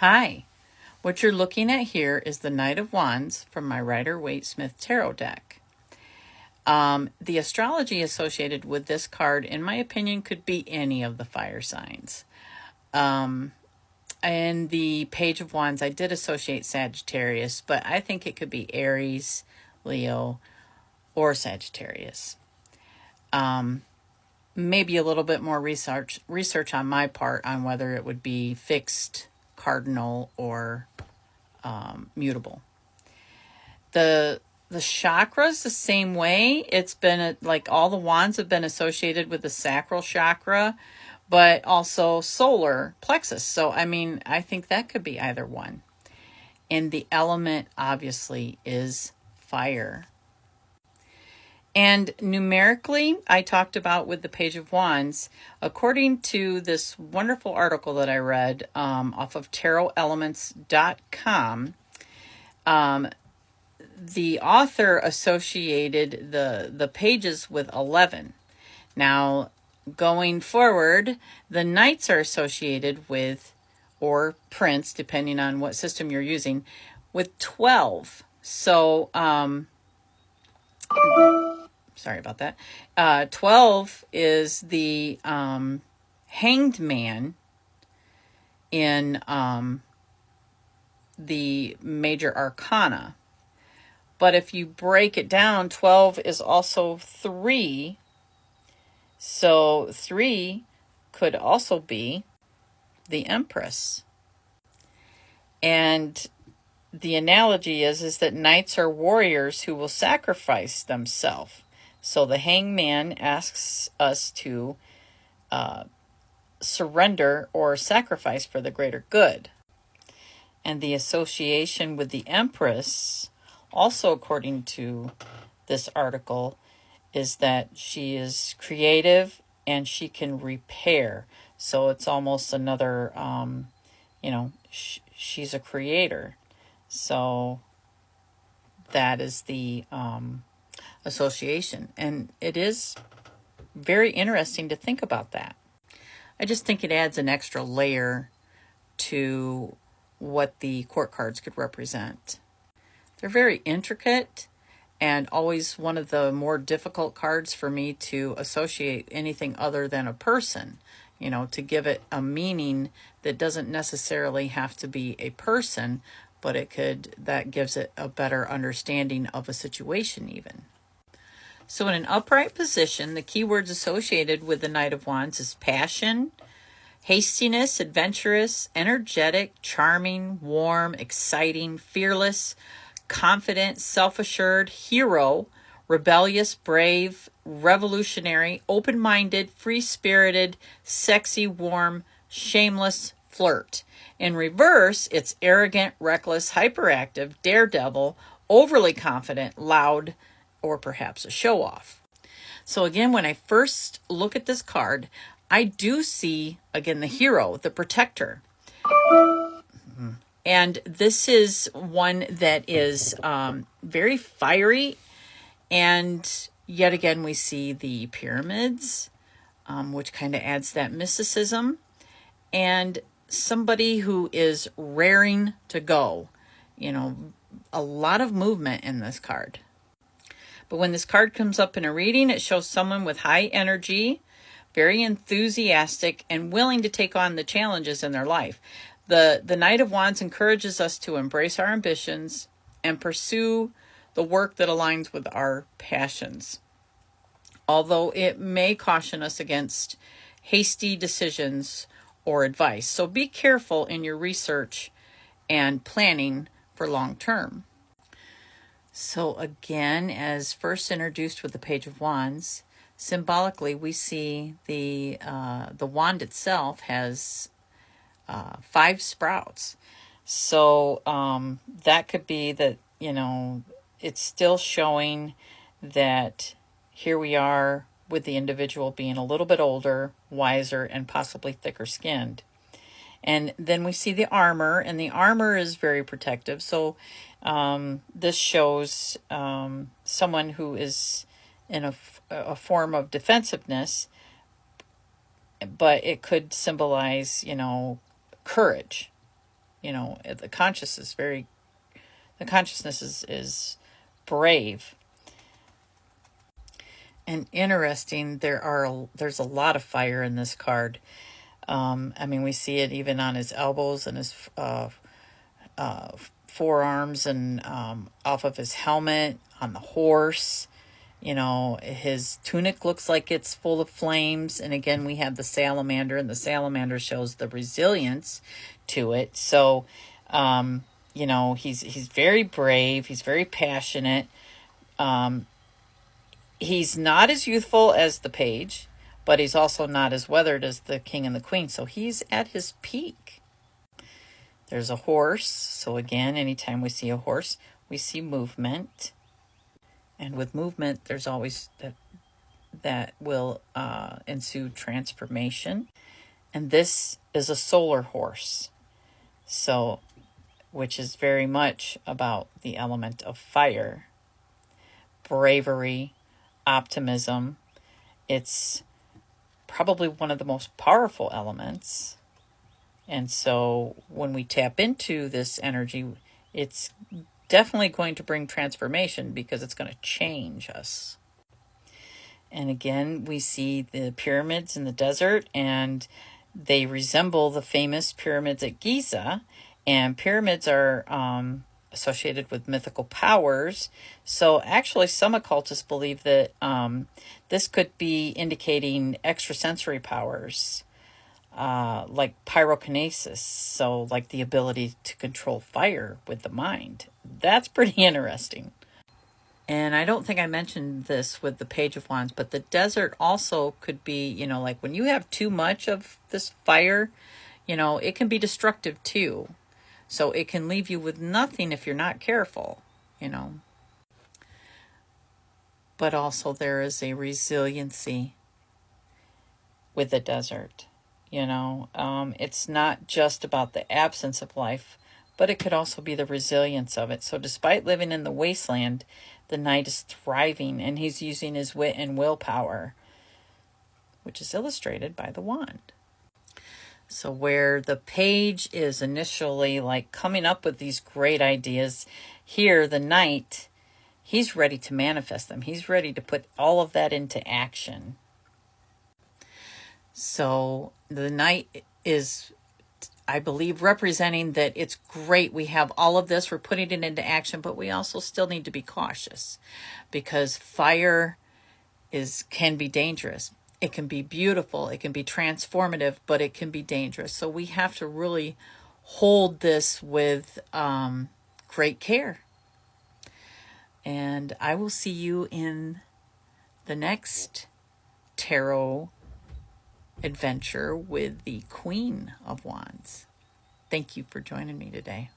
Hi, what you're looking at here is the Knight of Wands from my Rider-Waite-Smith Tarot deck. The astrology associated with this card, in my opinion, could be any of the fire signs. And the Page of Wands, I did associate Sagittarius, but I think it could be Aries, Leo, or Sagittarius. Maybe a little bit more research on my part on whether it would be fixed, cardinal, or mutable. The chakras the same way. It's been like all the wands have been associated with the sacral chakra, but also solar plexus. So I mean, I think that could be either one. And the element obviously is fire. And numerically, I talked about with the Page of Wands, according to this wonderful article that I read off of tarotelements.com, the author associated the pages with 11. Now, going forward, the knights are associated with, or prince, depending on what system you're using, with 12. So, sorry about that. 12 is the hanged man in the major arcana. But if you break it down, 12 is also 3. So 3 could also be the Empress. And the analogy is that knights are warriors who will sacrifice themselves. So the hangman asks us to surrender or sacrifice for the greater good. And the association with the Empress, also according to this article, is that she is creative and she can repair. So it's almost another, she's a creator. So that is the association. And it is very interesting to think about that. I just think it adds an extra layer to what the court cards could represent. They're very intricate and always one of the more difficult cards for me to associate anything other than a person, to give it a meaning that doesn't necessarily have to be a person, but that gives it a better understanding of a situation even. So in an upright position, the keywords associated with the Knight of Wands is passion, hastiness, adventurous, energetic, charming, warm, exciting, fearless, confident, self-assured, hero, rebellious, brave, revolutionary, open-minded, free-spirited, sexy, warm, shameless, flirt. In reverse, it's arrogant, reckless, hyperactive, daredevil, overly confident, loud, or perhaps a show-off. So again, when I first look at this card, I do see, again, the hero, the protector. And this is one that is very fiery. And yet again, we see the pyramids, which kind of adds that mysticism. And somebody who is raring to go. A lot of movement in this card. But when this card comes up in a reading, it shows someone with high energy, very enthusiastic, and willing to take on the challenges in their life. The Knight of Wands encourages us to embrace our ambitions and pursue the work that aligns with our passions. Although it may caution us against hasty decisions or advice. So be careful in your research and planning for long term. So again, as first introduced with the Page of Wands, symbolically we see the wand itself has 5 sprouts. So that could be that, it's still showing that here we are with the individual being a little bit older, wiser, and possibly thicker skinned. And then we see the armor, and the armor is very protective. So this shows someone who is in a form of defensiveness, but it could symbolize, courage. You know, the consciousness is brave. And interesting, there's a lot of fire in this card. I mean, we see it even on his elbows and his forearms, and off of his helmet, on the horse. You know, his tunic looks like it's full of flames. And again, we have the salamander, and the salamander shows the resilience to it. So, you know, he's very brave. He's very passionate. He's not as youthful as the page, but he's also not as weathered as the king and the queen. So he's at his peak. There's a horse. So again, anytime we see a horse, we see movement. And with movement, there's always that will ensue transformation. And this is a solar horse, so which is very much about the element of fire, bravery, optimism. It's probably one of the most powerful elements. And so when we tap into this energy, it's definitely going to bring transformation, because it's going to change us. And again, we see the pyramids in the desert, and they resemble the famous pyramids at Giza. And pyramids are associated with mythical powers. So actually, some occultists believe that this could be indicating extrasensory powers, like pyrokinesis, so like the ability to control fire with the mind. That's pretty interesting. And I don't think I mentioned this with the Page of Wands, but the desert also could be, you know, like when you have too much of this fire, you know, it can be destructive too. So it can leave you with nothing if you're not careful, you know. But also there is a resiliency with the desert, you know. It's not just about the absence of life, but it could also be the resilience of it. So despite living in the wasteland, the knight is thriving, and he's using his wit and willpower, which is illustrated by the wand. So where the page is initially like coming up with these great ideas, here the knight, he's ready to manifest them. He's ready to put all of that into action. So the knight is, I believe, representing that it's great. We have all of this. We're putting it into action, but we also still need to be cautious, because fire can be dangerous. It can be beautiful. It can be transformative, but it can be dangerous. So we have to really hold this with great care. And I will see you in the next tarot adventure with the Queen of Wands. Thank you for joining me today.